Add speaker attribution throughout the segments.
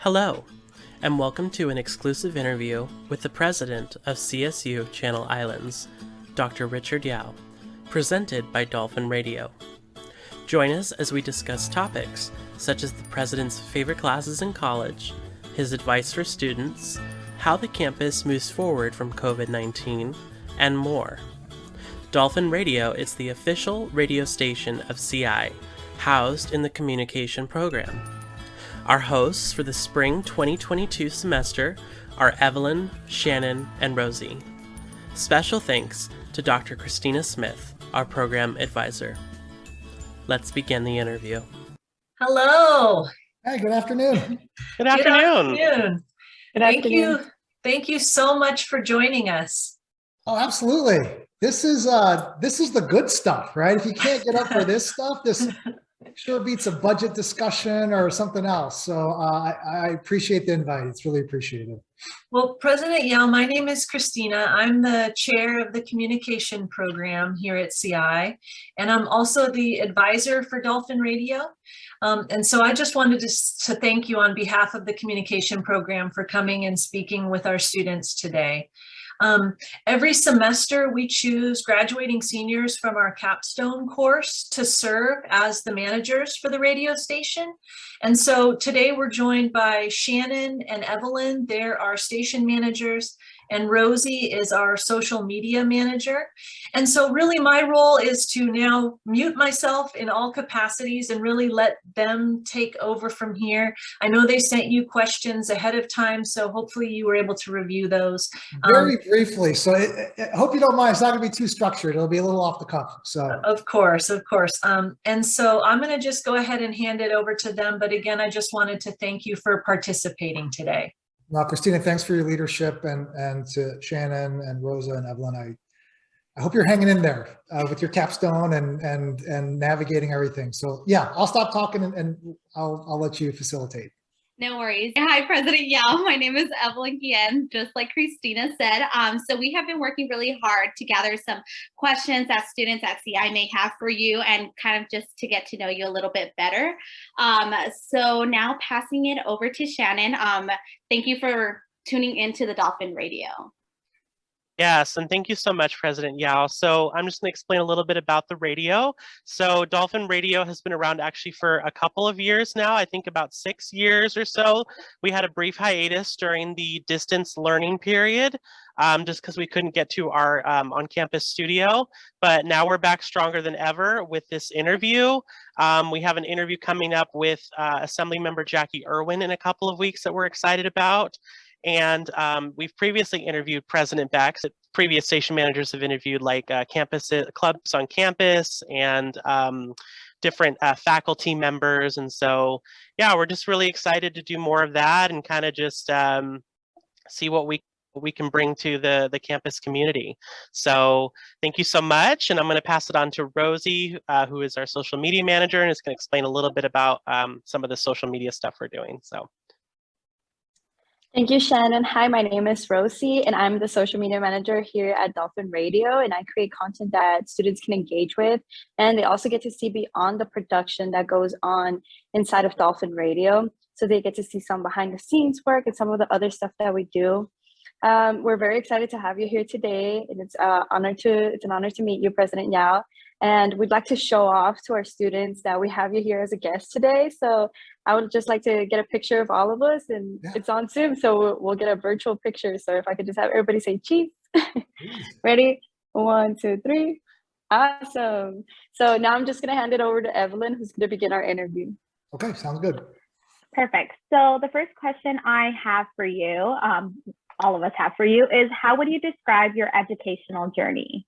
Speaker 1: Hello, and welcome to an exclusive interview with the president of CSU Channel Islands, Dr. Richard Yao, presented by Dolphin Radio. Join us as we discuss topics such as the president's favorite classes in college, his advice for students, how the campus moves forward from COVID-19, and more. Dolphin Radio is the official radio station of CI, housed in the communication program. Our hosts for the spring 2022 semester are Evelyn, Shannon, and Rosie. Special thanks to Dr. Christina Smith, our program advisor. Let's begin the interview.
Speaker 2: Hello.
Speaker 3: Hey, good afternoon.
Speaker 1: Good afternoon.
Speaker 2: Thank you so much for joining us.
Speaker 3: Oh, absolutely. This is the good stuff, right? If you can't get up for this stuff, this sure beats a budget discussion or something else. So I appreciate the invite. It's really appreciated.
Speaker 2: Well, President Yao, my name is Christina. I'm the chair of the communication program here at CI, and I'm also the advisor for Dolphin Radio. And so I just wanted to thank you on behalf of the communication program for coming and speaking with our students today. Every semester we choose graduating seniors from our capstone course to serve as the managers for the radio station. And so today we're joined by Shannon and Evelyn. They're our station managers, and Rosie is our social media manager. And so really my role is to now mute myself in all capacities and really let them take over from here. I know they sent you questions ahead of time, so hopefully you were able to review those.
Speaker 3: Very briefly, so I hope you don't mind. It's not going to be too structured. It'll be a little off the cuff. So
Speaker 2: Of course. And so I'm going to just go ahead and hand it over to them. But again, I just wanted to thank you for participating today.
Speaker 3: Well, Christina, thanks for your leadership, and to Shannon and Rosa and Evelyn. I hope you're hanging in there with your capstone and navigating everything. So yeah, I'll stop talking and I'll let you facilitate.
Speaker 4: No worries. Hi, President Yao. My name is Evelyn again, just like Christina said. So we have been working really hard to gather some questions that students at CI may have for you and kind of just to get to know you a little bit better. So now passing it over to Shannon. Thank you for tuning into the Dolphin Radio.
Speaker 1: Yes, and thank you so much, President Yao. So I'm just going to explain a little bit about the radio. So Dolphin Radio has been around actually for a couple of years now, I think about 6 years or so. We had a brief hiatus during the distance learning period, just because we couldn't get to our on-campus studio. But now we're back stronger than ever with this interview. We have an interview coming up with Assemblymember Jackie Irwin in a couple of weeks that we're excited about. And we've previously interviewed President Bex. Previous station managers have interviewed like clubs on campus and different faculty members. And so, yeah, we're just really excited to do more of that and kind of just see what we can bring to the campus community. So thank you so much. And I'm going to pass it on to Rosie, who is our social media manager, and is going to explain a little bit about some of the social media stuff we're doing. So.
Speaker 5: Thank you, Shannon. Hi, my name is Rosie, and I'm the social media manager here at Dolphin Radio, and I create content that students can engage with, and they also get to see beyond the production that goes on inside of Dolphin Radio. So they get to see some behind the scenes work and some of the other stuff that we do. We're very excited to have you here today, and it's an honor to meet you, President Yao. And we'd like to show off to our students that we have you here as a guest today. So I would just like to get a picture of all of us, and It's on Zoom, so we'll get a virtual picture. So if I could just have everybody say cheese. Ready? 1, 2, 3. Awesome. So now I'm just going to hand it over to Evelyn, who's going to begin our interview.
Speaker 3: Okay, sounds good.
Speaker 6: Perfect. So the first question I have for you, all of us have for you, is how would you describe your educational journey?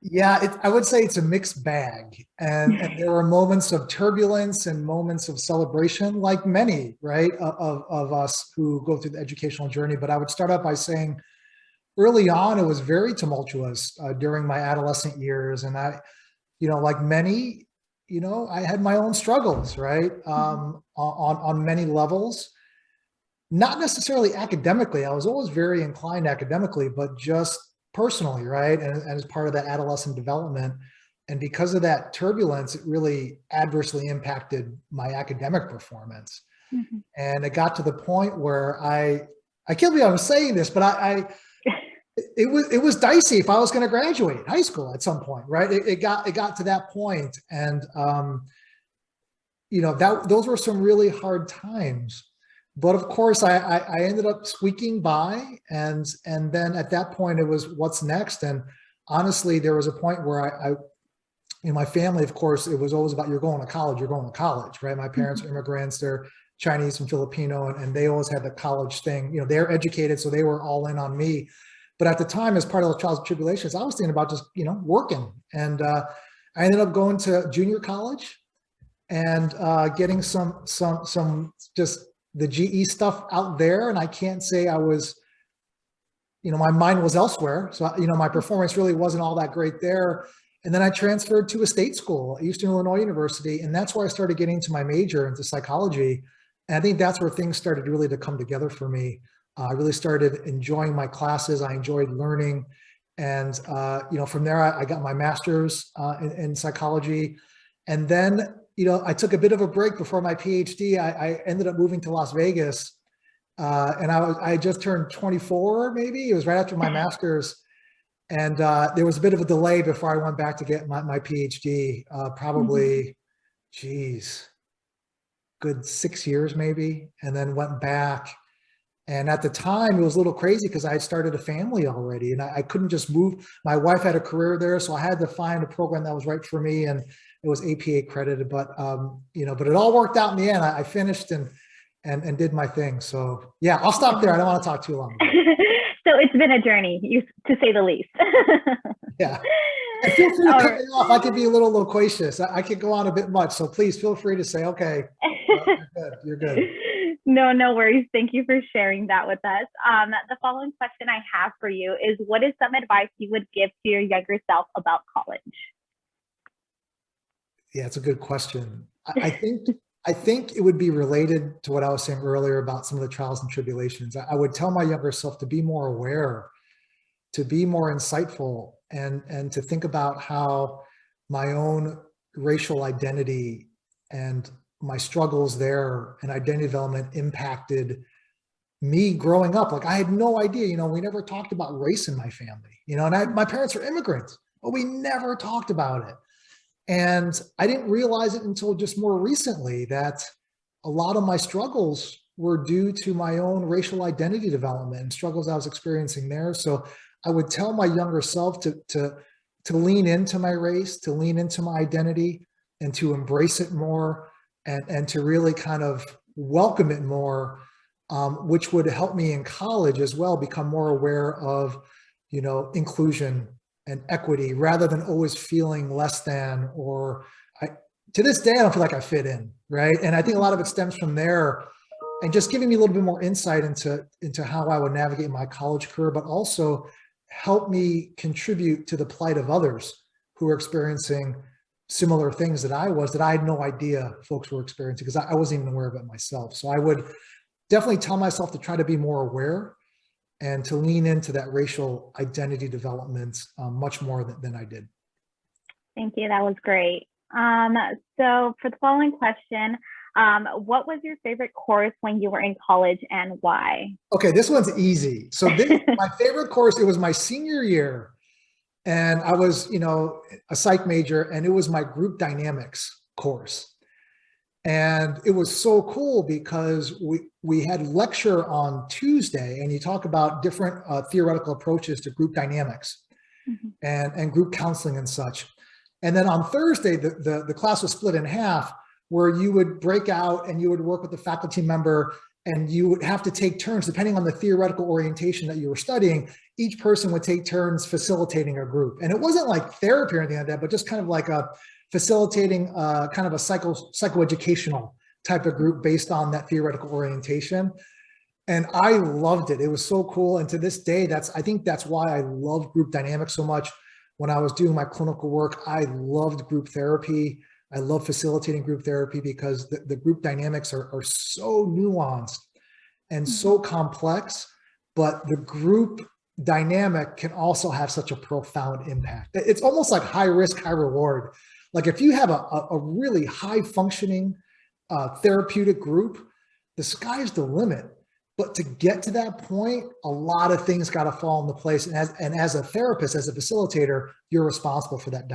Speaker 3: Yeah, I would say it's a mixed bag, and there are moments of turbulence and moments of celebration, like many, right, of us who go through the educational journey. But I would start out by saying, early on, it was very tumultuous during my adolescent years, and I, like many, I had my own struggles, right, on many levels. Not necessarily academically. I was always very inclined academically, but just personally, right? And as part of that adolescent development. And because of that turbulence, it really adversely impacted my academic performance.
Speaker 6: Mhm.
Speaker 3: And it got to the point where I can't believe I'm saying this, but it was dicey if I was going to graduate high school at some point, right? It got to that point, and those were some really hard times. But of course, I ended up squeaking by, and then at that point, it was what's next. And honestly, there was a point where I in my family, of course, it was always about you're going to college, right? My parents are immigrants, they're Chinese and Filipino, and they always had the college thing. They're educated, so they were all in on me. But at the time, as part of the trials and tribulations, I was thinking about just, working. And I ended up going to junior college and getting some just the GE stuff out there. And I can't say I was, my mind was elsewhere. So, my performance really wasn't all that great there. And then I transferred to a state school, Eastern Illinois University. And that's where I started getting into my major, into psychology. And I think that's where things started really to come together for me. I really started enjoying my classes. I enjoyed learning. And, from there, I got my master's in psychology. And then, I took a bit of a break before my PhD. I ended up moving to Las Vegas. And I just turned 24, maybe. It was right after my master's. And there was a bit of a delay before I went back to get my PhD, probably, good 6 years maybe, and then went back. And at the time, it was a little crazy because I had started a family already, and I couldn't just move. My wife had a career there, so I had to find a program that was right for me, and it was APA accredited. But but it all worked out in the end. I finished and did my thing. So yeah, I'll stop there. I don't want to talk too long.
Speaker 6: So it's been a journey, to say the least.
Speaker 3: Yeah. And feel free to cut me off. I could be a little loquacious. I could go on a bit much. So please feel free to say, okay, you're good.
Speaker 6: No worries. Thank you for sharing that with us. The following question I have for you is, what is some advice you would give to your younger self about college?
Speaker 3: Yeah, it's a good question. I think it would be related to what I was saying earlier about some of the trials and tribulations. I would tell my younger self to be more aware, to be more insightful, and to think about how my own racial identity and my struggles there and identity development impacted me growing up. Like, I had no idea, we never talked about race in my family, and my parents are immigrants, but we never talked about it. And I didn't realize it until just more recently that a lot of my struggles were due to my own racial identity development and struggles I was experiencing there. So I would tell my younger self to lean into my race, to lean into my identity, and to embrace it more, and to really kind of welcome it more, which would help me in college as well become more aware of, inclusion and equity, rather than always feeling less than, or to this day, I don't feel like I fit in, right? And I think a lot of it stems from there, and just giving me a little bit more insight into how I would navigate my college career, but also help me contribute to the plight of others who are experiencing similar things that I had no idea folks were experiencing, because I wasn't even aware of it myself. So I would definitely tell myself to try to be more aware and to lean into that racial identity development much more than I did.
Speaker 6: Thank you. That was great. So for the following question, what was your favorite course when you were in college, and why? Okay,
Speaker 3: this one's easy. So my favorite course, it was my senior year, and I was, a psych major, and it was my group dynamics course. And it was so cool because we had lecture on Tuesday, and you talk about different theoretical approaches to group dynamics and group counseling and such. And then on Thursday, the class was split in half, where you would break out and you would work with the faculty member, and you would have to take turns, depending on the theoretical orientation that you were studying. Each person would take turns facilitating a group. And it wasn't like therapy or anything like that, but just kind of like a facilitating kind of a psychoeducational type of group based on that theoretical orientation. And I loved it. It was so cool. And to this day, I think that's why I love group dynamics so much. When I was doing my clinical work, I loved group therapy. I love facilitating group therapy because the group dynamics are so nuanced and so complex, but the group dynamic can also have such a profound impact. It's almost like high risk, high reward. Like if you have a really high functioning therapeutic group, the sky's the limit. But to get to that point, a lot of things got to fall into place. And as a therapist, as a facilitator, you're responsible for that,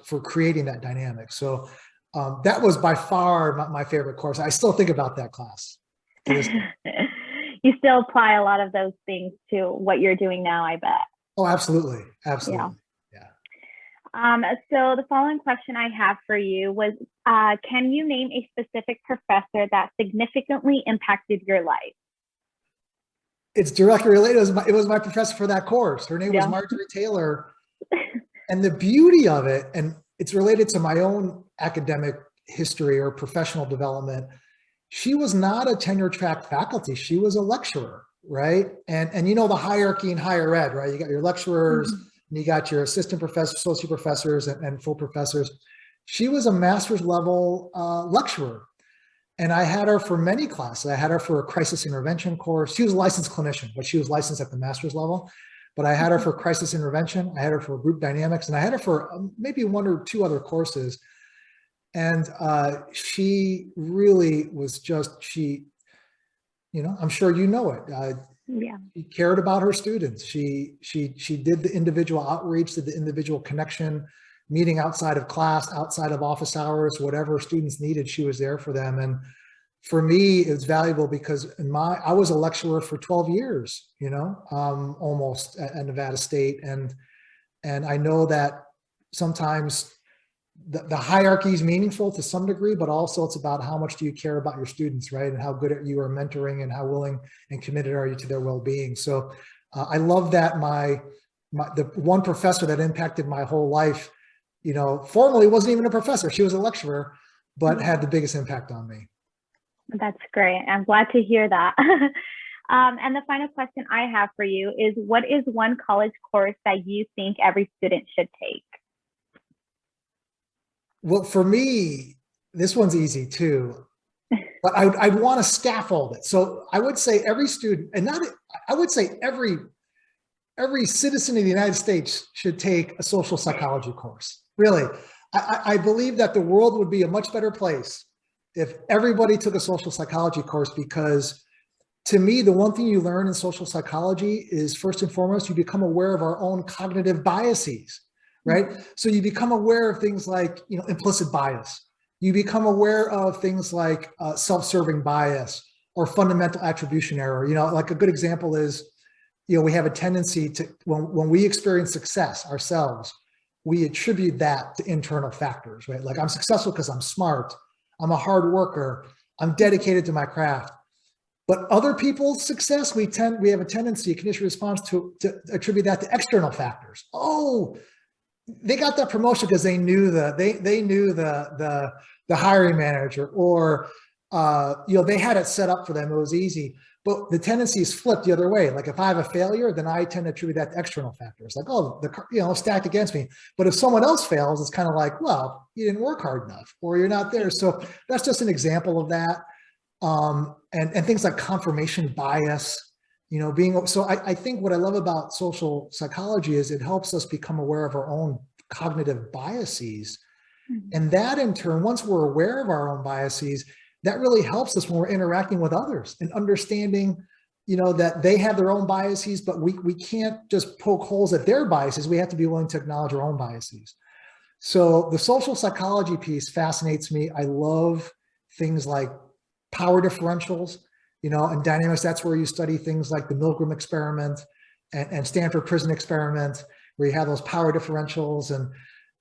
Speaker 3: for creating that dynamic. So that was by far my favorite course. I still think about that class.
Speaker 6: You still apply a lot of those things to what you're doing now, I bet.
Speaker 3: Oh, absolutely. Absolutely.
Speaker 6: So the following question I have for you was, can you name a specific professor that significantly impacted your life?
Speaker 3: It's directly related. It was my professor for that course. Her name was Marjorie Taylor. And the beauty of it, and it's related to my own academic history or professional development, she was not a tenure track faculty. She was a lecturer, right? And you know the hierarchy in higher ed, right? You got your lecturers, and you got your assistant professors, associate professors, and full professors. She was a master's level lecturer. And I had her for many classes. I had her for a crisis intervention course. She was a licensed clinician, but she was licensed at the master's level. But I had her for crisis intervention. I had her for group dynamics, and I had her for maybe one or two other courses. And she really was I'm sure you know it. She cared about her students. She did the individual outreach, did the individual connection, meeting outside of class, outside of office hours, whatever students needed, she was there for them. And for me, it was valuable because I was a lecturer for 12 years, almost at Nevada State. And I know that sometimes the hierarchy is meaningful to some degree, but also it's about how much do you care about your students, right? And how good you are mentoring and how willing and committed are you to their well-being. So I love that the one professor that impacted my whole life, formally wasn't even a professor. She was a lecturer, but had the biggest impact on me.
Speaker 6: That's great. I'm glad to hear that. And the final question I have for you is, what is one college course that you think every student should take?
Speaker 3: Well, for me, this one's easy too, but I'd want to scaffold it. So I would say every student, I would say every citizen of the United States should take a social psychology course. Really, I believe that the world would be a much better place if everybody took a social psychology course, because to me, the one thing you learn in social psychology is, first and foremost, you become aware of our own cognitive biases. Right? So you become aware of things like, implicit bias. You become aware of things like self-serving bias or fundamental attribution error. Like a good example is, we have a tendency to, when we experience success ourselves, we attribute that to internal factors, right? Like, I'm successful because I'm smart, I'm a hard worker, I'm dedicated to my craft. But other people's success, we have a tendency, a conditioned response to attribute that to external factors. Oh, they got that promotion because they knew the hiring manager, or they had it set up for them. It was easy. But the tendency is flipped the other way. Like, if I have a failure, then I tend to attribute that to external factors. Like, stacked against me. But if someone else fails, it's kind of like, well, you didn't work hard enough, or you're not there. So that's just an example of that. And things like confirmation bias. I think what I love about social psychology is it helps us become aware of our own cognitive biases. And that in turn, once we're aware of our own biases, that really helps us when we're interacting with others and understanding, that they have their own biases, but we can't just poke holes at their biases. We have to be willing to acknowledge our own biases. So the social psychology piece fascinates me. I love things like power differentials. And dynamics, that's where you study things like the Milgram experiment and Stanford prison experiment, where you have those power differentials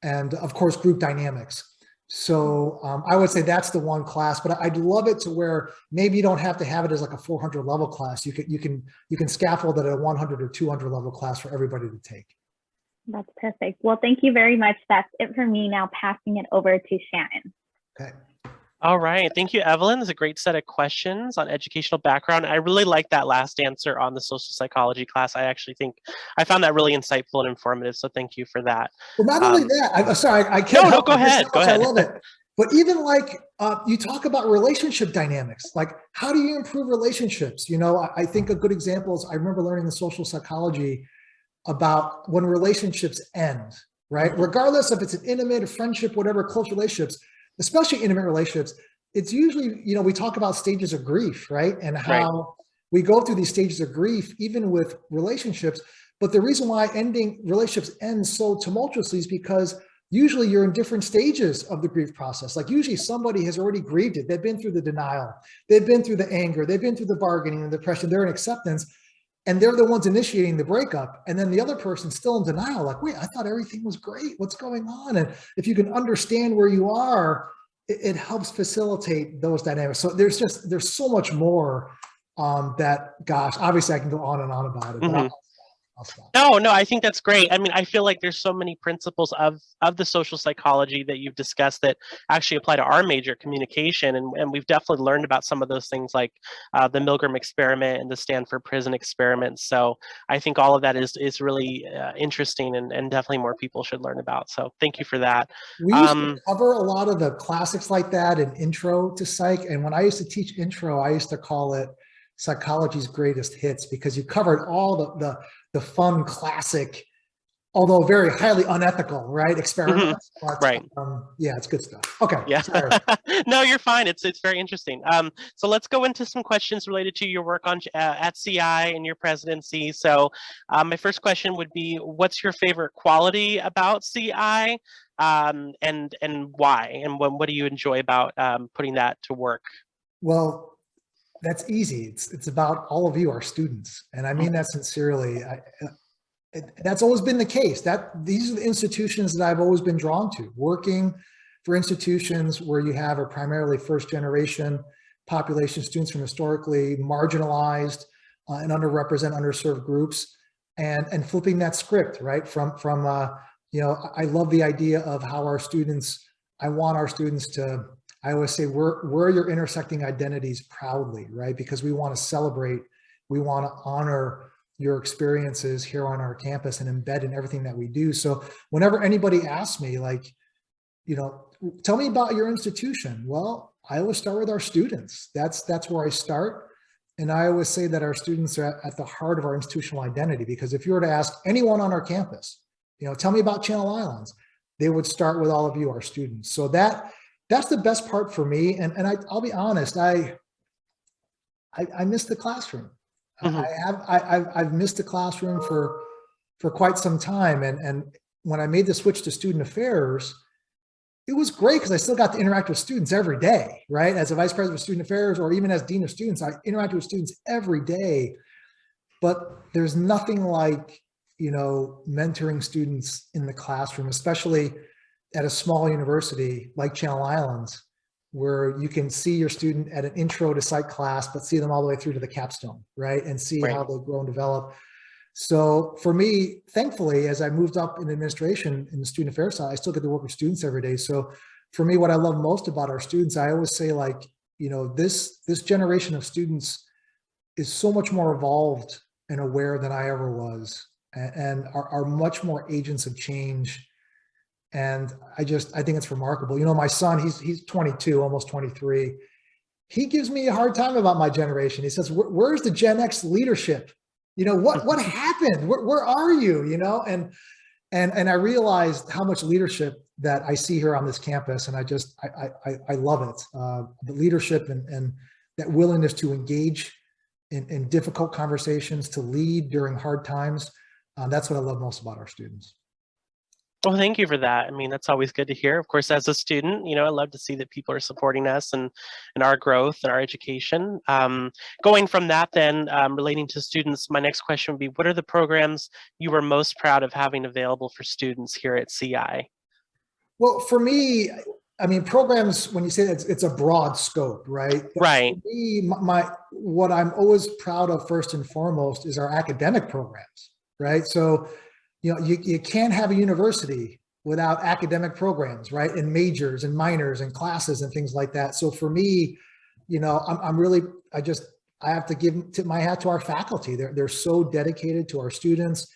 Speaker 3: and of course, group dynamics. So I would say that's the one class, but I'd love it to where maybe you don't have to have it as like a 400 level class. You can scaffold it at a 100 or 200 level class for everybody to take.
Speaker 6: That's perfect. Well, thank you very much. That's it for me. Now passing it over to Shannon.
Speaker 3: Okay.
Speaker 1: All right. Thank you, Evelyn. It's a great set of questions on educational background. I really like that last answer on the social psychology class. I actually think I found that really insightful and informative. So thank you for that.
Speaker 3: Well, not only that, I'm sorry, I can't.
Speaker 1: No, go ahead. Go ahead.
Speaker 3: I love it. But even like you talk about relationship dynamics, like how do you improve relationships? I think a good example is I remember learning in social psychology about when relationships end, right? Regardless if it's an intimate, a friendship, whatever, close relationships, especially intimate relationships, it's usually, we talk about stages of grief, right? And how
Speaker 1: Right.
Speaker 3: we go through these stages of grief, even with relationships. But the reason why relationships end so tumultuously is because usually you're in different stages of the grief process. Like usually somebody has already grieved it. They've been through the denial. They've been through the anger. They've been through the bargaining and depression. They're in acceptance. And they're the ones initiating the breakup. And then the other person's still in denial. Like, wait, I thought everything was great. What's going on? And if you can understand where you are, it helps facilitate those dynamics. So there's so much more that, gosh, obviously I can go on and on about it, but I'll stop.
Speaker 1: No, I think that's great. I mean, I feel like there's so many principles of the social psychology that you've discussed that actually apply to our major, communication, and we've definitely learned about some of those things like the Milgram experiment and the Stanford prison experiment. So I think all of that is really interesting and definitely more people should learn about. So thank you for that.
Speaker 3: We used to cover a lot of the classics like that in intro to psych, and when I used to teach intro, I used to call it psychology's greatest hits, because you covered all the fun classic, although very highly unethical, right, experiments. But,
Speaker 1: right.
Speaker 3: Yeah, it's good stuff. Okay.
Speaker 1: Yeah. No, you're fine. It's very interesting. So let's go into some questions related to your work on at CI and your presidency. So my first question would be, what's your favorite quality about CI, and why? And what do you enjoy about putting that to work?
Speaker 3: Well, that's easy. It's about all of you, our students. And I mean that sincerely. That's always been the case. These are the institutions that I've always been drawn to, working for institutions where you have a primarily first generation population, students from historically marginalized and underrepresented, underserved groups, and flipping that script, right? From I love the idea of how I want our students to, I always say, wear your intersecting identities proudly, right? Because we want to celebrate, we want to honor your experiences here on our campus and embed in everything that we do. So whenever anybody asks me, like, tell me about your institution, well, I always start with our students. That's where I start. And I always say that our students are at the heart of our institutional identity, because if you were to ask anyone on our campus, tell me about Channel Islands, they would start with all of you, our students. So that's the best part for me. And I'll be honest, I miss the classroom. I've missed the classroom for quite some time. And when I made the switch to student affairs, it was great because I still got to interact with students every day, right? As a vice president of student affairs, or even as dean of students, I interacted with students every day. But there's nothing like, mentoring students in the classroom, especially at a small university like Channel Islands, where you can see your student at an intro to psych class, but see them all the way through to the capstone, right? And see how they grow and develop. So for me, thankfully, as I moved up in administration in the student affairs side, I still get to work with students every day. So for me, what I love most about our students, I always say, like, this generation of students is so much more evolved and aware than I ever was, and are much more agents of change. And I think it's remarkable. My son, he's 22, almost 23. He gives me a hard time about my generation. He says, where's the Gen X leadership? What happened? Where are you? And I realized how much leadership that I see here on this campus. And I love it. The leadership and that willingness to engage in difficult conversations, to lead during hard times. That's what I love most about our students.
Speaker 1: Well, thank you for that. I mean, that's always good to hear. Of course, as a student, I love to see that people are supporting us and our growth and our education. Going from that then, relating to students, my next question would be, what are the programs you were most proud of having available for students here at CI?
Speaker 3: Well, for me, I mean, programs, when you say that, it's a broad scope, right?
Speaker 1: Right.
Speaker 3: For me, what I'm always proud of first and foremost is our academic programs, right? So, you can't have a university without academic programs, right? And majors and minors and classes and things like that. So for me, I have to tip my hat to our faculty. They're so dedicated to our students.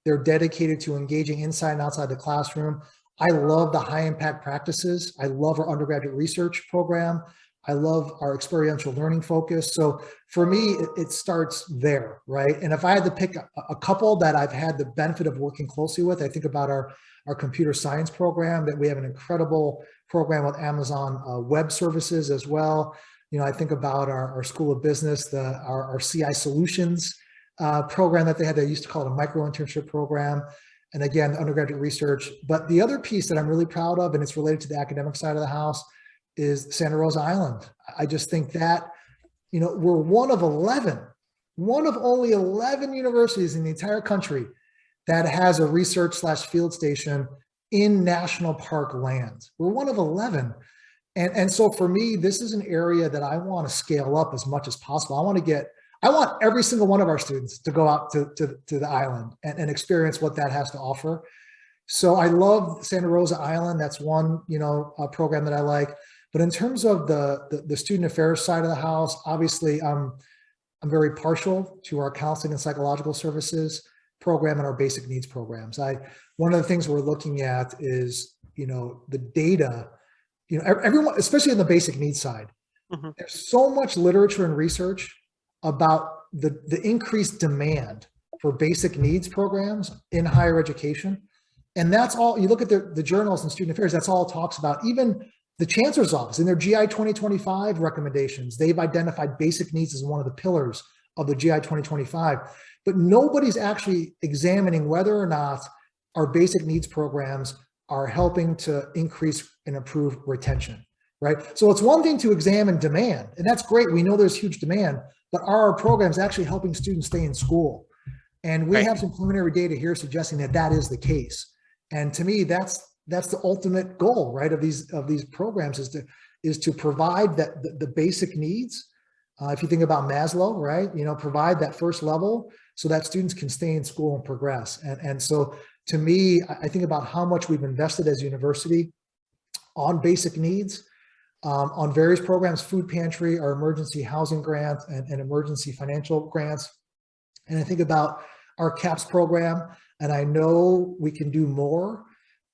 Speaker 3: They're dedicated to engaging inside and outside the classroom. I love the high impact practices. I love our undergraduate research program. I love our experiential learning focus. So for me, it starts there, right? And if I had to pick a couple that I've had the benefit of working closely with, I think about our computer science program, that we have an incredible program with Amazon Web Services as well. You know, I think about our School of Business, our CI Solutions program that they had. They used to call it a micro internship program. And again, undergraduate research. But the other piece that I'm really proud of, and it's related to the academic side of the house, is Santa Rosa Island. I just think that, you know, we're one of only 11 universities in the entire country that has a research/field station in national park land. We're one of 11. And so for me, this is an area that I want to scale up as much as possible. I want every single one of our students to go out to the island and experience what that has to offer. So I love Santa Rosa Island. That's one, you know, program that I like. But in terms of the student affairs side of the house, obviously I'm very partial to our counseling and psychological services program and our basic needs programs. One of the things we're looking at is, you know, the data, you know, everyone, especially on the basic needs side, there's so much literature and research about the increased demand for basic needs programs in higher education. And that's all, you look at the journals and student affairs, that's all it talks about. Even the Chancellor's Office in their GI 2025 recommendations, they've identified basic needs as one of the pillars of the GI 2025, but nobody's actually examining whether or not our basic needs programs are helping to increase and improve retention, right? So it's one thing to examine demand, and that's great. We know there's huge demand, but are our programs actually helping students stay in school? And we have some preliminary data here suggesting that that is the case. And to me, that's the ultimate goal, right, of these programs is to provide the basic needs. If you think about Maslow, right, you know, provide that first level so that students can stay in school and progress. And so to me, I think about how much we've invested as a university on basic needs, on various programs, food pantry, our emergency housing grant, and emergency financial grants. And I think about our CAPS program, and I know we can do more.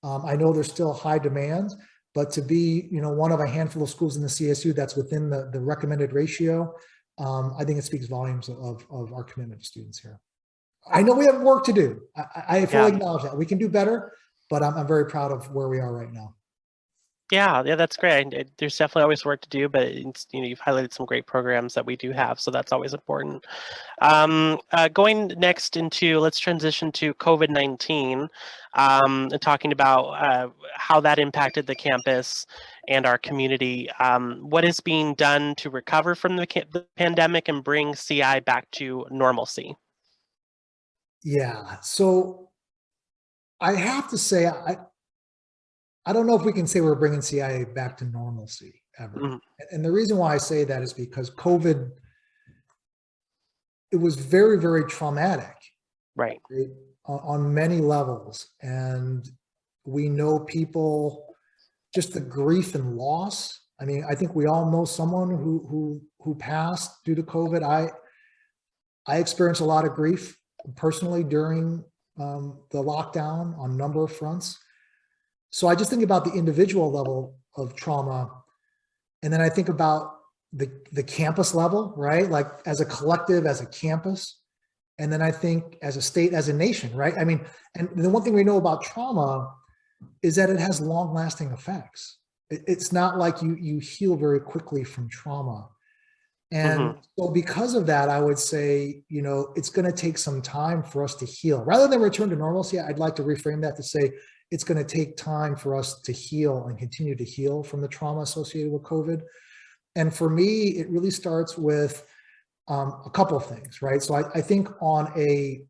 Speaker 3: I know there's still high demand, but to be, you know, one of a handful of schools in the CSU that's within the recommended ratio, I think it speaks volumes of our commitment to students here. I know we have work to do. I fully acknowledge that. We can do better, but I'm very proud of where we are right now.
Speaker 1: Yeah, that's great. There's definitely always work to do, but you know, you've highlighted some great programs that we do have, so that's always important. Going next into, let's transition to COVID-19, and talking about how that impacted the campus and our community. What is being done to recover from the pandemic and bring CI back to normalcy?
Speaker 3: Yeah, so I have to say, I don't know if we can say we're bringing CIA back to normalcy ever. And the reason why I say that is because COVID, it was very, very traumatic.
Speaker 1: Right.
Speaker 3: On many levels. And we know people, just the grief and loss. I mean, I think we all know someone who passed due to COVID. I experienced a lot of grief personally during the lockdown on a number of fronts. So I just think about the individual level of trauma. And then I think about the campus level, right? Like as a collective, as a campus. And then I think as a state, as a nation, right? I mean, and the one thing we know about trauma is that it has long lasting effects. It's not like you heal very quickly from trauma. And so because of that, I would say, you know, it's going to take some time for us to heal. Rather than return to normalcy, I'd like to reframe that to say, it's going to take time for us to heal and continue to heal from the trauma associated with COVID. And for me, it really starts with a couple of things, right? So I think on a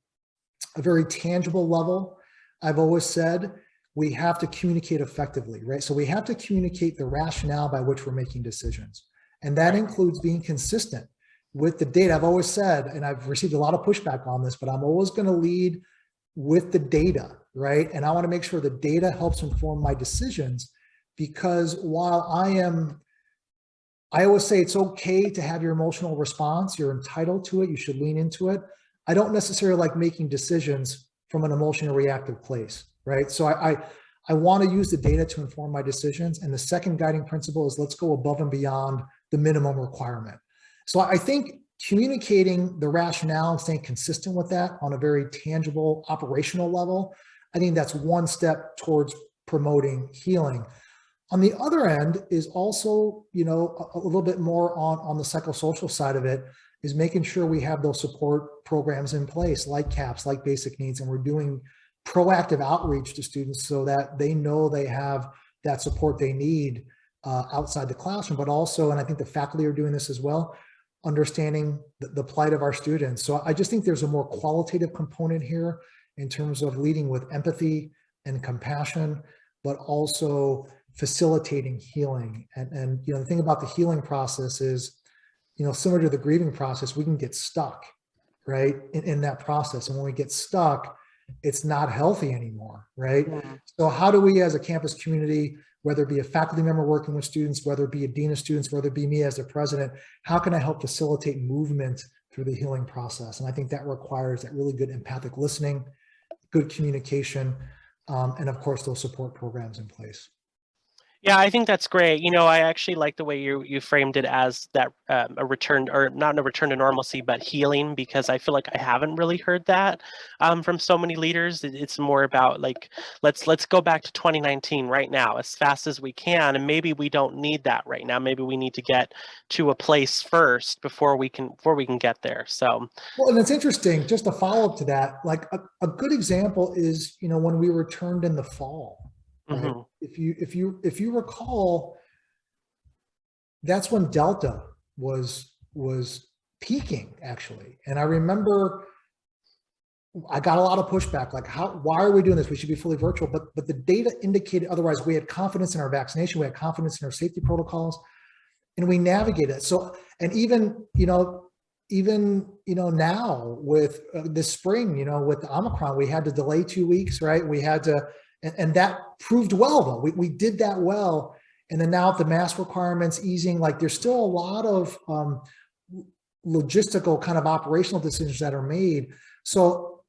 Speaker 3: very tangible level, I've always said we have to communicate effectively, right? So we have to communicate the rationale by which we're making decisions. And that includes being consistent with the data. I've always said, and I've received a lot of pushback on this, but I'm always going to lead with the data, right? And I want to make sure the data helps inform my decisions, because while I always say it's okay to have your emotional response, you're entitled to it, you should lean into it. I don't necessarily like making decisions from an emotional reactive place, right? So I want to use the data to inform my decisions. And the second guiding principle is let's go above and beyond the minimum requirement. So I think communicating the rationale and staying consistent with that on a very tangible operational level, I think that's one step towards promoting healing. On the other end is also, you know, a little bit more on the psychosocial side of it, is making sure we have those support programs in place, like CAPS, like basic needs, and we're doing proactive outreach to students so that they know they have that support they need outside the classroom, but also, and I think the faculty are doing this as well, understanding the plight of our students. So I just think there's a more qualitative component here in terms of leading with empathy and compassion, but also facilitating healing. And you know, the thing about the healing process is, you know, similar to the grieving process, we can get stuck, right, in that process. And when we get stuck, it's not healthy anymore, right? Yeah. So how do we as a campus community, whether it be a faculty member working with students, whether it be a dean of students, whether it be me as the president, how can I help facilitate movement through the healing process? And I think that requires that really good empathic listening, good communication, and of course, those support programs in place.
Speaker 1: Yeah, I think that's great. You know, I actually like the way you framed it as that a return, or not a return to normalcy, but healing, because I feel like I haven't really heard that from so many leaders. It's more about like, let's go back to 2019 right now as fast as we can, and maybe we don't need that right now. Maybe we need to get to a place first before we can get there. So,
Speaker 3: well, and it's interesting, just to follow up to that, like a good example is, you know, when we returned in the fall. Right? Mm-hmm. If you recall, that's when Delta was peaking actually, and I remember I got a lot of pushback, like why are we doing this? We should be fully virtual, but the data indicated otherwise. We had confidence in our vaccination, we had confidence in our safety protocols, and we navigated it. So, and even now with this spring, you know, with Omicron, we had to delay 2 weeks, right? We had to. And that proved well, though. We did that well. And then now the mask requirements easing, like there's still a lot of logistical kind of operational decisions that are made. So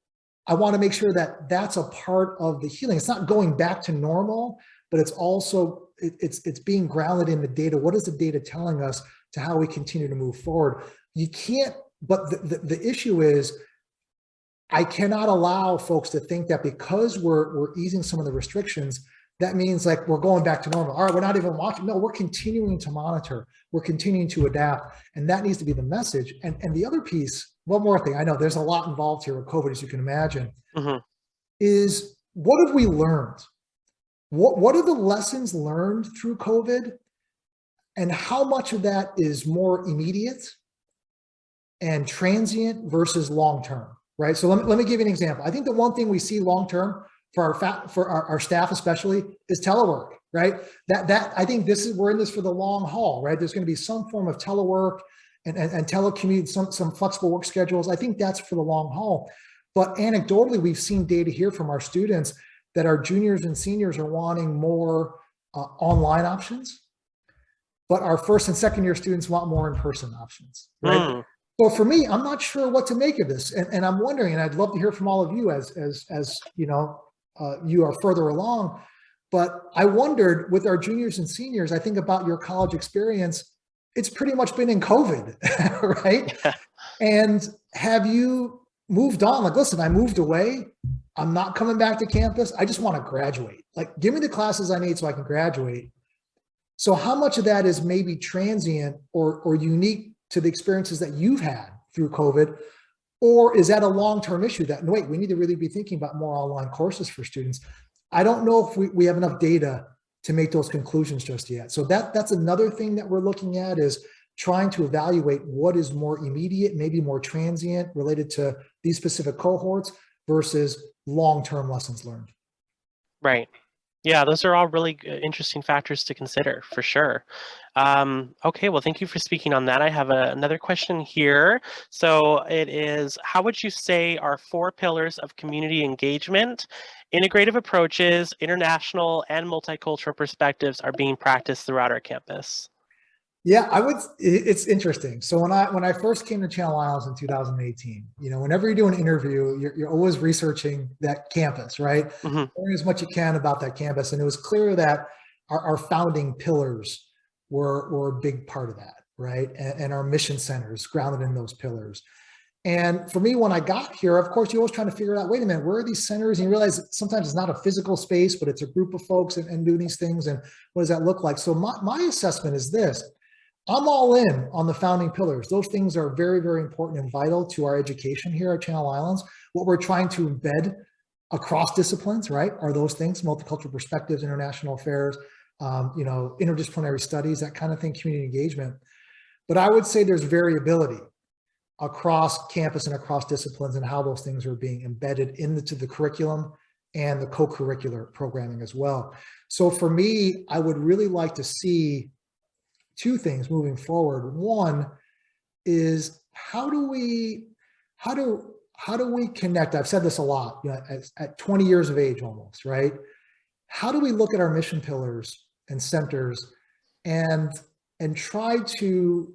Speaker 3: I want to make sure that that's a part of the healing. It's not going back to normal, but it's also, it's being grounded in the data. What is the data telling us to how we continue to move forward? You can't, but the issue is, I cannot allow folks to think that because we're easing some of the restrictions, that means like we're going back to normal. All right, we're not even watching. No, we're continuing to monitor. We're continuing to adapt. And that needs to be the message. And the other piece, one more thing, I know there's a lot involved here with COVID, as you can imagine, is what have we learned? What are the lessons learned through COVID? And how much of that is more immediate and transient versus long-term? Right. So let me give you an example. I think the one thing we see long term for our staff especially is telework. Right. That I think we're in this for the long haul. Right. There's going to be some form of telework and telecommute, some flexible work schedules. I think that's for the long haul. But anecdotally, we've seen data here from our students that our juniors and seniors are wanting more online options, but our first and second year students want more in-person options. Right. So for me, I'm not sure what to make of this, and I'm wondering, and I'd love to hear from all of you as you know, you are further along. But I wondered, with our juniors and seniors, I think about your college experience. It's pretty much been in COVID, right? Yeah. And have you moved on? Like, listen, I moved away. I'm not coming back to campus. I just want to graduate. Like, give me the classes I need so I can graduate. So how much of that is maybe transient or unique to the experiences that you've had through COVID, or is that a long-term issue that, no, wait, we need to really be thinking about more online courses for students? I don't know if we have enough data to make those conclusions just yet. So that's another thing that we're looking at, is trying to evaluate what is more immediate, maybe more transient related to these specific cohorts versus long-term lessons learned.
Speaker 1: Right. Yeah, those are all really interesting factors to consider, for sure. Okay, well, thank you for speaking on that. I have another question here. So it is, how would you say our 4 pillars of community engagement, integrative approaches, international and multicultural perspectives are being practiced throughout our campus?
Speaker 3: Yeah, it's interesting. So when I first came to Channel Islands in 2018, you know, whenever you do an interview, you're always researching that campus, right? Learn as much you can about that campus. And it was clear that our founding pillars were a big part of that, right? And our mission centers grounded in those pillars. And for me, when I got here, of course, you're always trying to figure out, wait a minute, where are these centers? And you realize that sometimes it's not a physical space, but it's a group of folks and doing these things. And what does that look like? So my assessment is this: I'm all in on the founding pillars. Those things are very, very important and vital to our education here at Channel Islands. What we're trying to embed across disciplines, right, are those things: multicultural perspectives, international affairs, interdisciplinary studies, that kind of thing, community engagement. But I would say there's variability across campus and across disciplines and how those things are being embedded into the curriculum and the co-curricular programming as well. So for me, I would really like to see two things moving forward. One is how do we connect? I've said this a lot, at 20 years of age almost, right? How do we look at our mission pillars and centers and try to,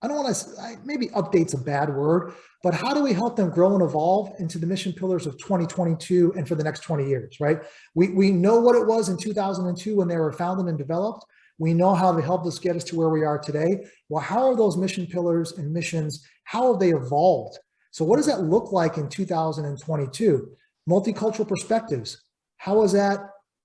Speaker 3: I don't want to, maybe update's a bad word, but how do we help them grow and evolve into the mission pillars of 2022 and for the next 20 years, right? We know what it was in 2002 when they were founded and developed. We know how they helped us get us to where we are today. Well, how are those mission pillars and missions, how have they evolved? So what does that look like in 2022? Multicultural perspectives. How is that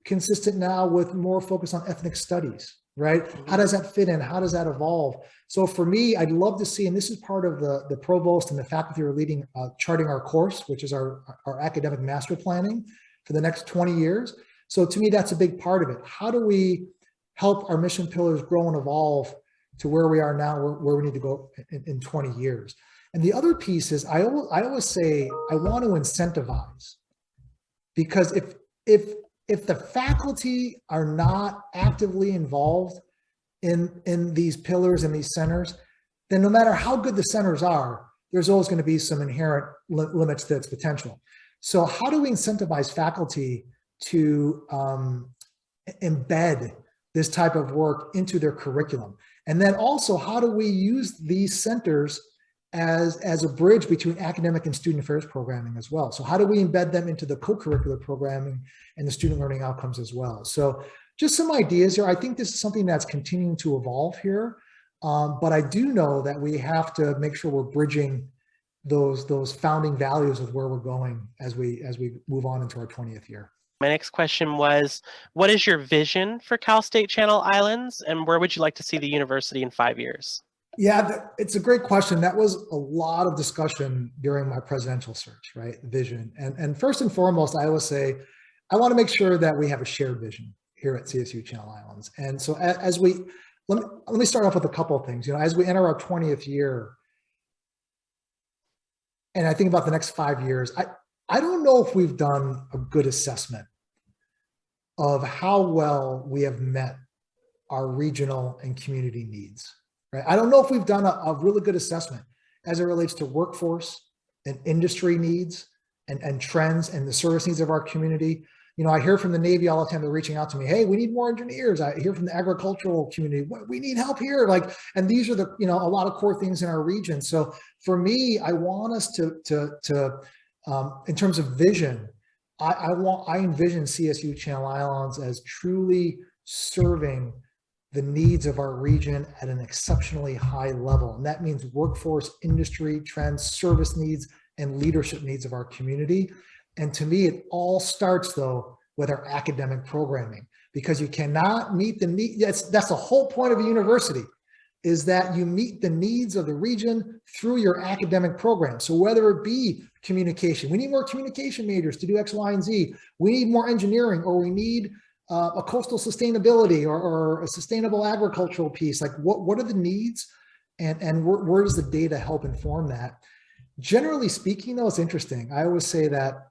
Speaker 3: consistent now with more focus on ethnic studies, right? How does that fit in? How does that evolve? So for me, I'd love to see, and this is part of the provost and the faculty are leading, charting our course, which is our academic master planning for the next 20 years. So to me, that's a big part of it. How do we help our mission pillars grow and evolve to where we are now, where we need to go in 20 years? And the other piece is, I always say, I want to incentivize, because if the faculty are not actively involved in these pillars and these centers, then no matter how good the centers are, there's always going to be some inherent limits to its potential. So how do we incentivize faculty to embed this type of work into their curriculum? And then also, how do we use these centers as a bridge between academic and student affairs programming as well? So how do we embed them into the co-curricular programming and the student learning outcomes as well? So just some ideas here. I think this is something that's continuing to evolve here, but I do know that we have to make sure we're bridging those founding values of where we're going as we move on into our 20th year.
Speaker 1: My next question was, what is your vision for Cal State Channel Islands, and where would you like to see the university in 5 years?
Speaker 3: Yeah, it's a great question. That was a lot of discussion during my presidential search, right? Vision. And first and foremost, I always say, I want to make sure that we have a shared vision here at CSU Channel Islands. And so let me start off with a couple of things. As we enter our 20th year, and I think about the next 5 years, I don't know if we've done a good assessment of how well we have met our regional and community needs. Right? I don't know if we've done a really good assessment as it relates to workforce and industry needs and trends and the service needs of our community. I hear from the Navy all the time, they're reaching out to me, hey, we need more engineers. I hear from the agricultural community, we need help here. And these are a lot of core things in our region. So for me, I want us to in terms of vision, I envision CSU Channel Islands as truly serving the needs of our region at an exceptionally high level. And that means workforce, industry, trends, service needs, and leadership needs of our community. And to me, it all starts though with our academic programming, because you cannot meet the need. That's the whole point of a university, is that you meet the needs of the region through your academic program. So whether it be communication, we need more communication majors to do X, Y, and Z. We need more engineering, or we need a coastal sustainability or a sustainable agricultural piece. What are the needs, and where does the data help inform that? Generally speaking, though, it's interesting. I always say that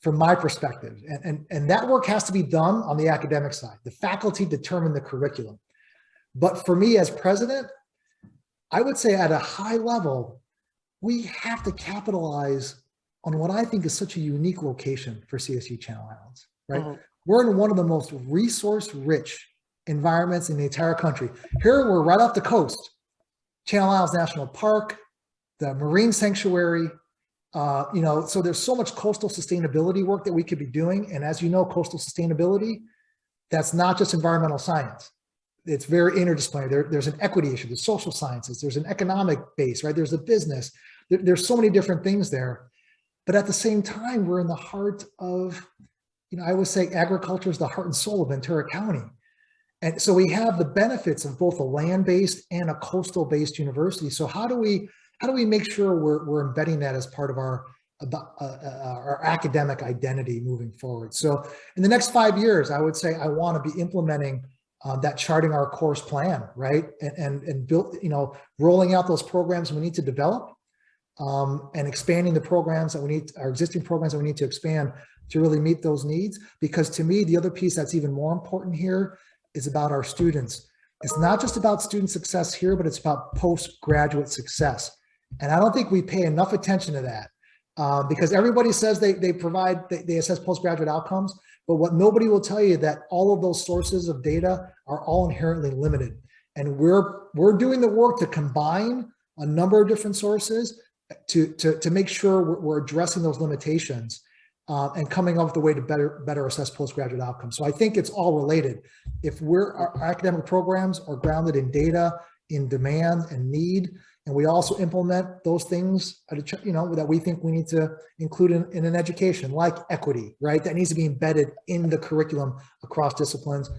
Speaker 3: from my perspective, and that work has to be done on the academic side. The faculty determine the curriculum. But for me as president, I would say at a high level, we have to capitalize on what I think is such a unique location for CSU Channel Islands, right? Mm-hmm. We're in one of the most resource-rich environments in the entire country. Here, we're right off the coast. Channel Islands National Park, the Marine Sanctuary, so there's so much coastal sustainability work that we could be doing. And as you know, coastal sustainability, that's not just environmental science. it's very interdisciplinary. There's an equity issue, there's social sciences, there's an economic base, right? There's a business. There's so many different things there. But at the same time, we're in the heart of, I always say agriculture is the heart and soul of Ventura County. And so we have the benefits of both a land-based and a coastal-based university. So how do we make sure we're embedding that as part of our academic identity moving forward? So in the next 5 years, I would say I want to be implementing that charting our course plan, right? And build, rolling out those programs we need to develop, and expanding the programs that we need, our existing programs that we need to expand to really meet those needs. Because to me, the other piece that's even more important here is about our students. It's not just about student success here, but it's about postgraduate success. And I don't think we pay enough attention to that, because everybody says they assess postgraduate outcomes, but what nobody will tell you that all of those sources of data are all inherently limited. And we're doing the work to combine a number of different sources to make sure we're addressing those limitations, and coming up with a way to better assess postgraduate outcomes. So I think it's all related. If our academic programs are grounded in data, in demand and need, and we also implement those things, that we think we need to include in an education, like equity, right? That needs to be embedded in the curriculum across disciplines.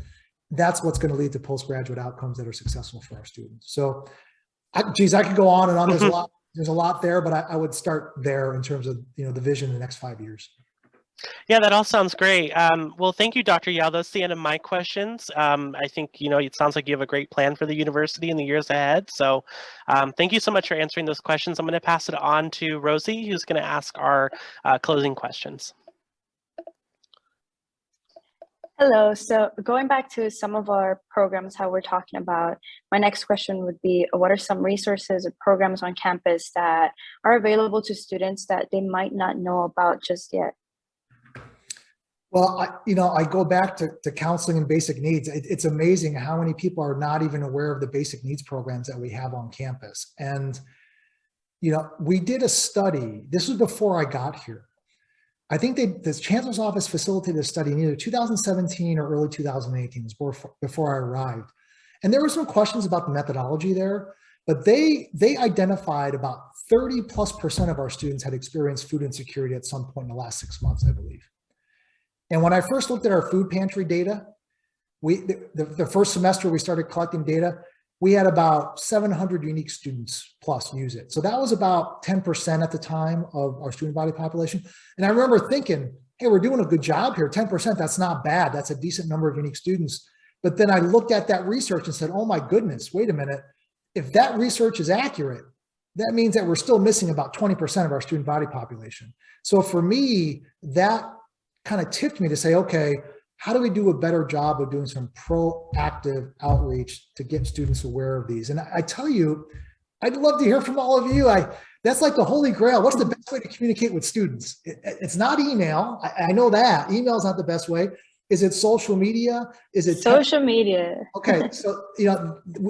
Speaker 3: That's what's going to lead to postgraduate outcomes that are successful for our students. So, I could go on and on. There's a lot there, but I would start there in terms of the vision in the next 5 years.
Speaker 1: Yeah, that all sounds great. Well, thank you, Dr. Yao. That's the end of my questions. I think, it sounds like you have a great plan for the university in the years ahead. So thank you so much for answering those questions. I'm going to pass it on to Rosie, who's going to ask our closing questions.
Speaker 5: Hello. So going back to some of our programs, how we're talking about, my next question would be, what are some resources or programs on campus that are available to students that they might not know about just yet?
Speaker 3: Well, I go back to counseling and basic needs. It's amazing how many people are not even aware of the basic needs programs that we have on campus. And, we did a study. This was before I got here. I think the Chancellor's Office facilitated a study in either 2017 or early 2018, before I arrived. And there were some questions about the methodology there, but they identified about 30+% of our students had experienced food insecurity at some point in the last 6 months, I believe. And when I first looked at our food pantry data, the first semester we started collecting data, we had about 700 unique students plus use it. So that was about 10% at the time of our student body population. And I remember thinking, hey, we're doing a good job here. 10%, that's not bad. That's a decent number of unique students. But then I looked at that research and said, oh my goodness, wait a minute. If that research is accurate, that means that we're still missing about 20% of our student body population. So for me, that kind of tipped me to say, okay, how do we do a better job of doing some proactive outreach to get students aware of these? And I tell you, I'd love to hear from all of you. That's like the holy grail. What's the best way to communicate with students? It's not email. I know that. Email is not the best way. Is it social media? Is it
Speaker 5: social media?
Speaker 3: Okay, so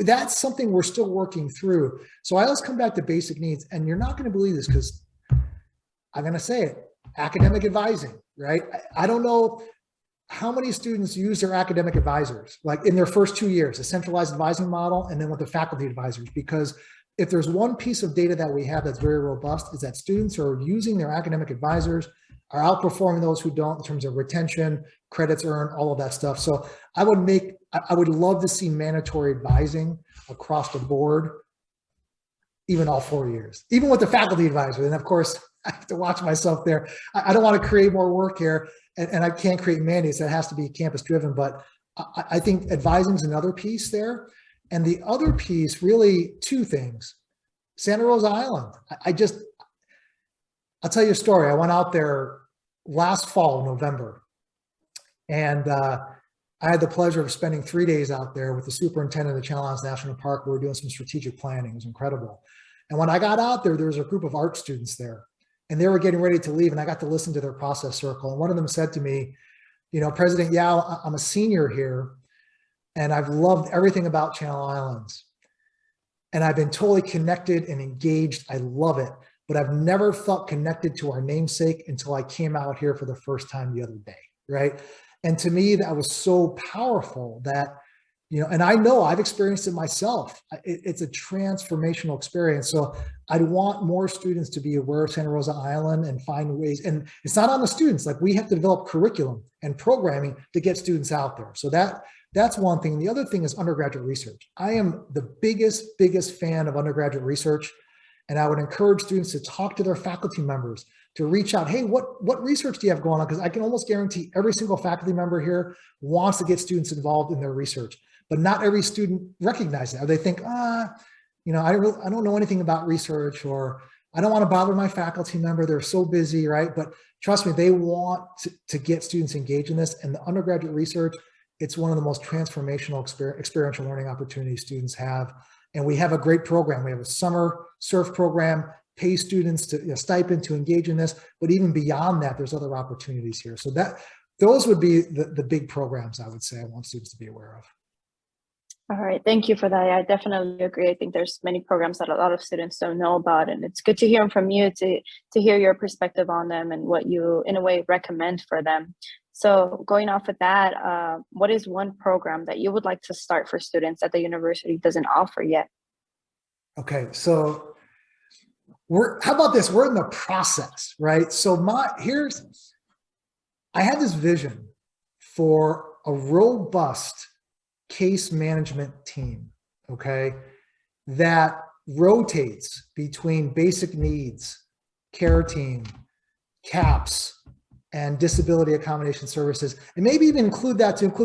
Speaker 3: that's something we're still working through. So I always come back to basic needs, and you're not going to believe this because I'm going to say it. Academic advising, right? I don't know how many students use their academic advisors, like in their first 2 years, a centralized advising model, and then with the faculty advisors, because if there's one piece of data that we have that's very robust, is that students who are using their academic advisors are outperforming those who don't in terms of retention, credits earned, all of that stuff. So I would love to see mandatory advising across the board, even all 4 years, even with the faculty advisor. And of course, I have to watch myself there. I don't want to create more work here, and I can't create mandates. That has to be campus driven, but I think advising is another piece there. And the other piece, really two things. Santa Rosa Island. I'll tell you a story. I went out there last fall, November, and I had the pleasure of spending 3 days out there with the superintendent of the Channel Islands National Park. We were doing some strategic planning. It was incredible. And when I got out there, there was a group of art students there, and they were getting ready to leave, and I got to listen to their process circle. And one of them said to me, President Yao, I'm a senior here, and I've loved everything about Channel Islands. And I've been totally connected and engaged. I love it, but I've never felt connected to our namesake until I came out here for the first time the other day, right? And to me, that was so powerful that and I know I've experienced it myself. It's a transformational experience. So I'd want more students to be aware of Santa Rosa Island and find ways, and it's not on the students, like we have to develop curriculum and programming to get students out there. So that's one thing. The other thing is undergraduate research. I am the biggest fan of undergraduate research. And I would encourage students to talk to their faculty members, to reach out. Hey, what research do you have going on? Because I can almost guarantee every single faculty member here wants to get students involved in their research, but not every student recognizes that. Or they think, I don't know anything about research, or I don't want to bother my faculty member. They're so busy, right? But trust me, they want to get students engaged in this. And the undergraduate research, it's one of the most transformational experiential learning opportunities students have. And we have a great program. We have a summer surf program, pay students to stipend to engage in this, but even beyond that, there's other opportunities here. So those would be the big programs I would say I want students to be aware of.
Speaker 5: All right, thank you for that. I definitely agree. I think there's many programs that a lot of students don't know about, and it's good to hear from you, to hear your perspective on them and what you, in a way, recommend for them. So going off of that, what is one program that you would like to start for students that the university doesn't offer yet?
Speaker 3: Okay, so how about this? We're in the process, right? So I had this vision for a robust case management team, okay, that rotates between basic needs, care team, CAPS, and disability accommodation services, and maybe even include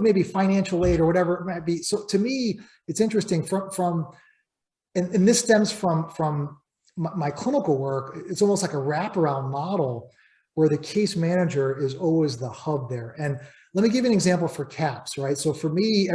Speaker 3: maybe financial aid or whatever it might be. So to me, it's interesting and this stems from my clinical work. It's almost like a wraparound model where the case manager is always the hub there. And let me give you an example for CAPS, right? So for me,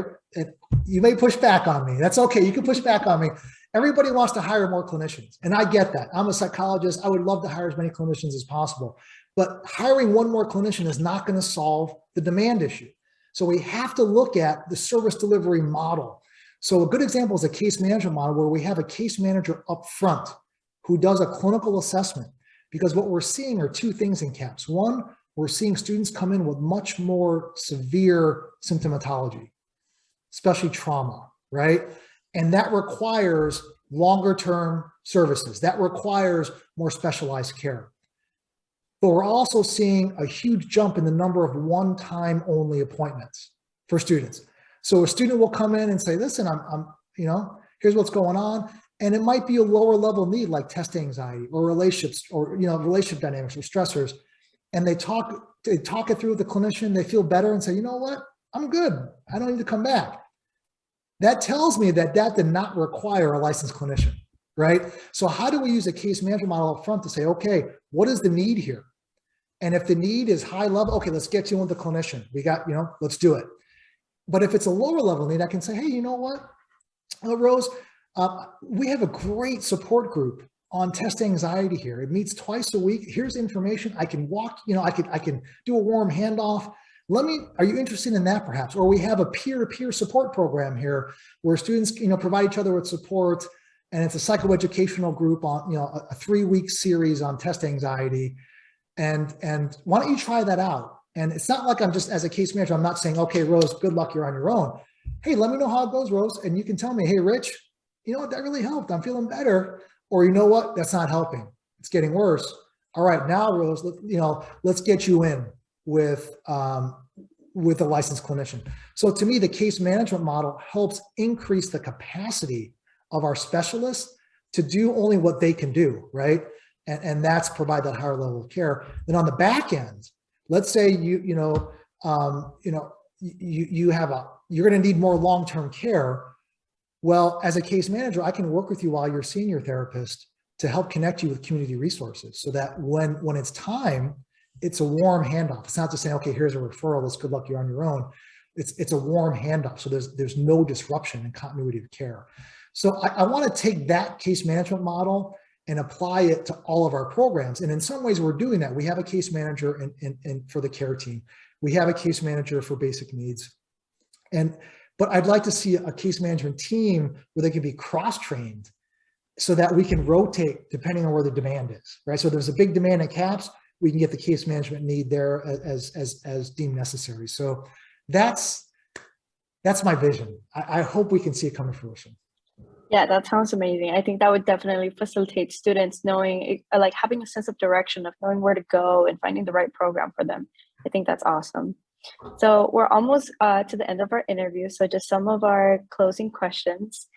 Speaker 3: you may push back on me. That's okay. You can push back on me. Everybody wants to hire more clinicians, and I get that. I'm a psychologist. I would love to hire as many clinicians as possible. But hiring one more clinician is not going to solve the demand issue. So we have to look at the service delivery model. So a good example is a case management model where we have a case manager up front who does a clinical assessment. Because what we're seeing are two things in CAPS. One, we're seeing students come in with much more severe symptomatology, especially trauma, right? And that requires longer term services. That requires more specialized care. But we're also seeing a huge jump in the number of one-time only appointments for students. So a student will come in and say, listen, here's what's going on. And it might be a lower level need like test anxiety or relationships or, relationship dynamics or stressors. And they talk it through with the clinician. They feel better and say, you know what, I'm good. I don't need to come back. That tells me that did not require a licensed clinician, right? So how do we use a case management model up front to say, okay, what is the need here? And if the need is high level, okay, let's get you with the clinician. We got, let's do it. But if it's a lower level need, I can say, hey, you know what, Rose, we have a great support group on test anxiety here. It meets twice a week. Here's information. I can walk, I can do a warm handoff. Are you interested in that perhaps? Or we have a peer-to-peer support program here where students, provide each other with support, and it's a psychoeducational group on, a 3-week series on test anxiety. And why don't you try that out? And it's not like I'm just, as a case manager, I'm not saying, okay, Rose, good luck, you're on your own. Hey, let me know how it goes, Rose. And you can tell me, hey, Rich, you know what, that really helped. I'm feeling better. Or you know what, that's not helping. It's getting worse. All right, now, Rose, let's get you in with a licensed clinician. So to me, the case management model helps increase the capacity of our specialists to do only what they can do, right? And that's provide that higher level of care. Then on the back end, let's say you're going to need more long-term care. Well, as a case manager, I can work with you while you're seeing your therapist to help connect you with community resources so that when it's time, it's a warm handoff. It's not just saying, okay, here's a referral, it's good luck, you're on your own. It's a warm handoff. So there's no disruption in continuity of care. So I want to take that case management model and apply it to all of our programs. And in some ways we're doing that. We have a case manager for the care team. We have a case manager for basic needs. But I'd like to see a case management team where they can be cross-trained so that we can rotate depending on where the demand is, right? So there's a big demand at CAPS, we can get the case management need there as deemed necessary. So that's that's my vision. I hope we can see it come to fruition.
Speaker 5: Yeah, that sounds amazing. I think that would definitely facilitate students knowing, like having a sense of direction of knowing where to go and finding the right program for them. I think that's awesome. So we're almost to the end of our interview. So just some of our closing questions.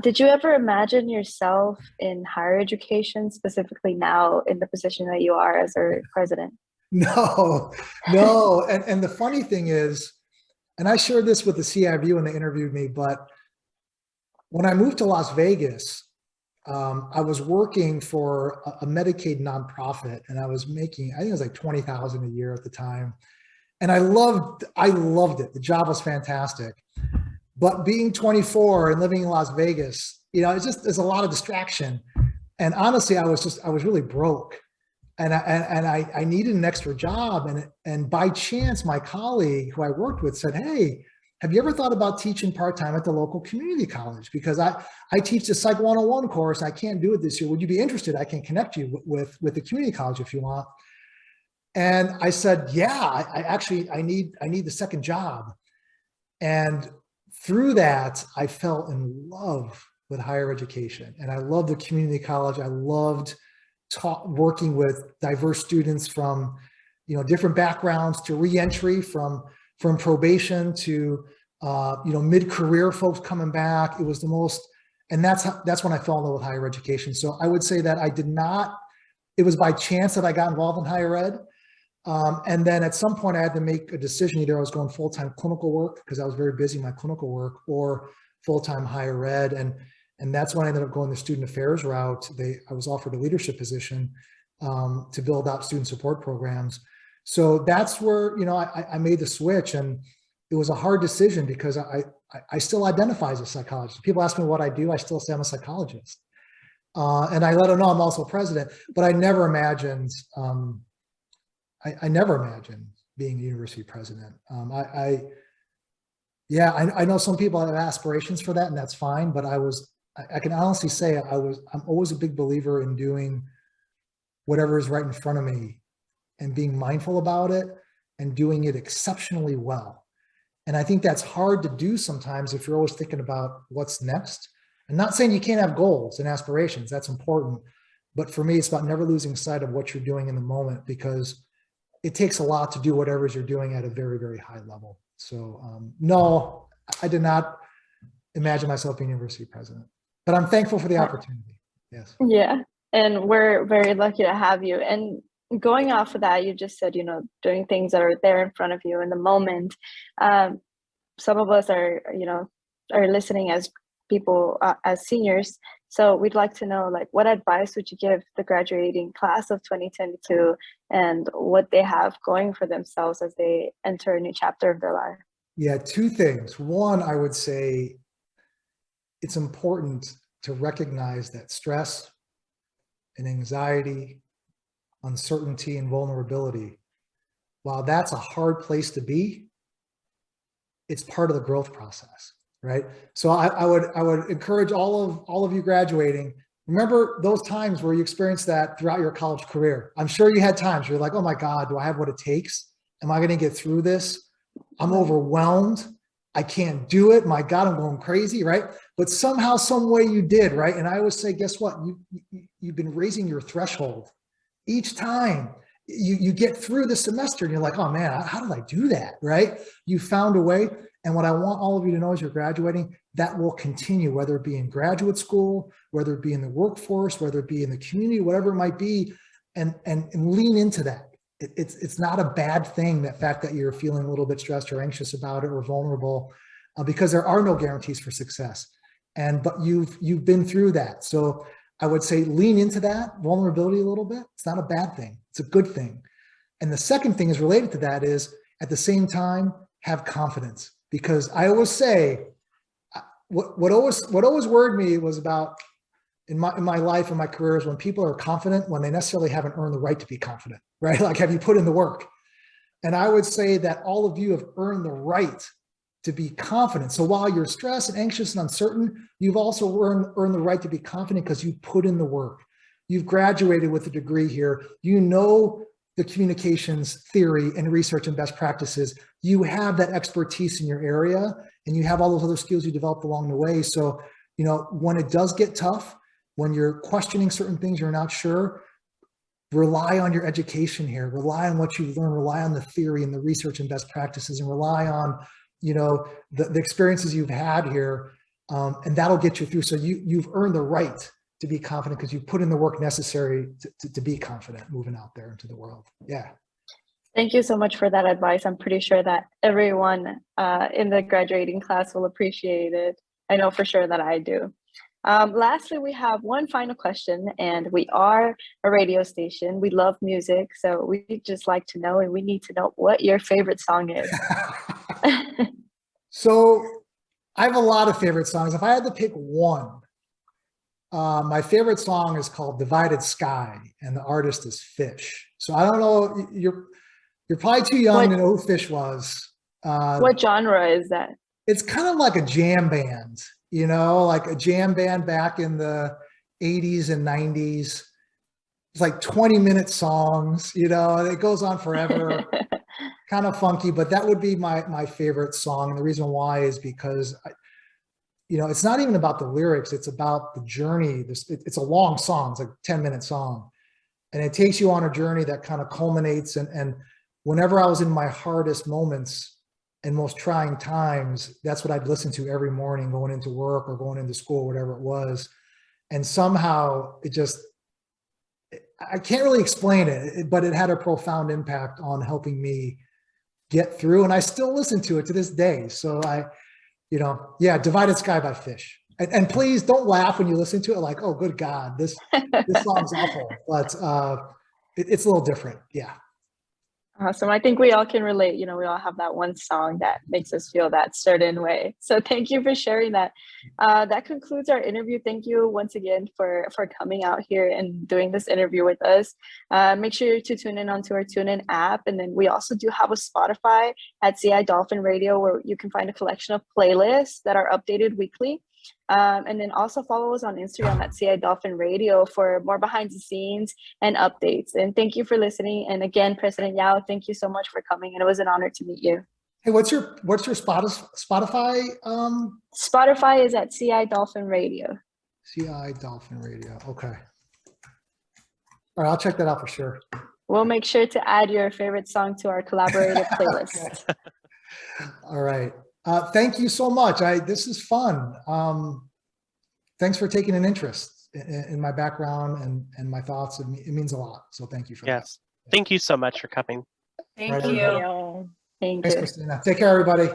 Speaker 5: Did you ever imagine yourself in higher education, specifically now in the position that you are as our president?
Speaker 3: No, no. And the funny thing is, and I shared this with the CIV when they interviewed me, but when I moved to Las Vegas, I was working for a Medicaid nonprofit, and I was making, I think it was like $20,000 a year at the time. And I loved it. The job was fantastic. But being 24 and living in Las Vegas, you know, there's a lot of distraction. And honestly, I was really broke. And I needed an extra job. And by chance, my colleague who I worked with said, "Hey, have you ever thought about teaching part-time at the local community college? Because I teach the Psych 101 course. I can't do it this year. Would you be interested? I can connect you with the community college if you want." And I said, "Yeah, I need the second job." And through that, I fell in love with higher education. And I loved the community college. I loved working with diverse students from, you know, different backgrounds, to reentry, from probation to, you know, mid-career folks coming back. It was the most, and that's when I fell in love with higher education. So I would say that it was by chance that I got involved in higher ed. And then at some point I had to make a decision. Either I was going full-time clinical work because I was very busy in my clinical work, or full-time higher ed. And that's when I ended up going the student affairs route. I was offered a leadership position to build out student support programs. So that's where, you know, I made the switch, and it was a hard decision because I still identify as a psychologist. People ask me what I do. I still say I'm a psychologist. And I let them know I'm also president, but I never imagined, I never imagined being a university president. I know some people have aspirations for that, and that's fine, but I can honestly say I'm always a big believer in doing whatever is right in front of me and being mindful about it and doing it exceptionally well. And I think that's hard to do sometimes if you're always thinking about what's next. I'm not saying you can't have goals and aspirations, that's important. But for me, it's about never losing sight of what you're doing in the moment, because it takes a lot to do whatever you're doing at a very, very high level. So no, I did not imagine myself being university president, but I'm thankful for the opportunity. Yes.
Speaker 5: Yeah. And we're very lucky to have you. And going off of that, you just said, you know, doing things that are there in front of you in the moment. Some of us are listening as people, as seniors. So we'd like to know, like, what advice would you give the graduating class of 2022 and what they have going for themselves as they enter a new chapter of their life?
Speaker 3: Yeah, two things. One, I would say it's important to recognize that stress and anxiety, uncertainty, and vulnerability, while that's a hard place to be, it's part of the growth process, right? So I would encourage all of you graduating, remember those times where you experienced that throughout your college career. I'm sure you had times where you're like, oh my God, do I have what it takes? Am I going to get through this? I'm overwhelmed. I can't do it. My God, I'm going crazy, right? But somehow, some way you did, right? And I always say, guess what? You've been raising your threshold. Each time you get through the semester and you're like, oh man, how did I do that, right? You found a way. And what I want all of you to know as you're graduating, that will continue, whether it be in graduate school, whether it be in the workforce, whether it be in the community, whatever it might be, and lean into that. It's not a bad thing, that fact that you're feeling a little bit stressed or anxious about it or vulnerable, because there are no guarantees for success. But you've been through that. So I would say lean into that vulnerability a little bit. It's not a bad thing. It's a good thing. And the second thing is related to that is, at the same time, have confidence. Because I always say, what always worried me was about in my life and my career is when people are confident when they necessarily haven't earned the right to be confident, right? Like, have you put in the work? And I would say that all of you have earned the right to be confident. So while you're stressed and anxious and uncertain, you've also earned the right to be confident because you put in the work. You've graduated with a degree here. You know the communications theory and research and best practices. You have that expertise in your area, and you have all those other skills you developed along the way. So, you know, when it does get tough, when you're questioning certain things you're not sure, rely on your education here, rely on what you've learned, rely on the theory and the research and best practices, and rely on, you know, the experiences you've had here, and that'll get you through. So you've earned the right to be confident because you put in the work necessary to be confident moving out there into the world. Yeah.
Speaker 5: Thank you so much for that advice. I'm pretty sure that everyone in the graduating class will appreciate it. I know for sure that I do. Lastly, we have one final question, and we are a radio station. We love music, so we just like to know, and we need to know what your favorite song is.
Speaker 3: So I have a lot of favorite songs. If I had to pick one, my favorite song is called Divided Sky, and the artist is Fish. So I don't know, you're probably too young to know who Fish was.
Speaker 5: What genre is that?
Speaker 3: It's kind of like a jam band, you know, like a jam band back in the 80s and 90s. It's like 20-minute songs, you know, and it goes on forever. Kind of funky, but that would be my favorite song. And the reason why is because, you know, it's not even about the lyrics. It's about the journey. It's a long song. It's like a 10-minute song. And it takes you on a journey that kind of culminates. And whenever I was in my hardest moments and most trying times, that's what I'd listen to every morning going into work or going into school, whatever it was. And somehow it just, I can't really explain it, but it had a profound impact on helping me get through. And I still listen to it to this day. So you know, yeah, Divided Sky by Fish. And please don't laugh when you listen to it like, oh, good God, this song's awful. But it's a little different. Yeah.
Speaker 5: Awesome. I think we all can relate. You know, we all have that one song that makes us feel that certain way. So thank you for sharing that. That concludes our interview. Thank you once again for coming out here and doing this interview with us. Make sure to tune in onto our TuneIn app. And then we also do have a Spotify at CI Dolphin Radio, where you can find a collection of playlists that are updated weekly. And then also follow us on Instagram at CI Dolphin Radio for more behind the scenes and updates. And thank you for listening. And again, President Yao, thank you so much for coming. And it was an honor to meet you.
Speaker 3: Hey, what's your Spotify?
Speaker 5: Spotify is at CI Dolphin Radio.
Speaker 3: CI Dolphin Radio. Okay. All right, I'll check that out for sure.
Speaker 5: We'll make sure to add your favorite song to our collaborative playlist.
Speaker 3: All right. Thank you so much. This is fun. Thanks for taking an interest in my background and my thoughts. It means a lot. So thank you for that.
Speaker 1: Yes. Thank you so much for coming.
Speaker 2: Thank
Speaker 3: Right,
Speaker 2: you.
Speaker 3: everybody.
Speaker 5: Thank
Speaker 3: Thanks,
Speaker 5: you.
Speaker 3: Christina. Take care, everybody.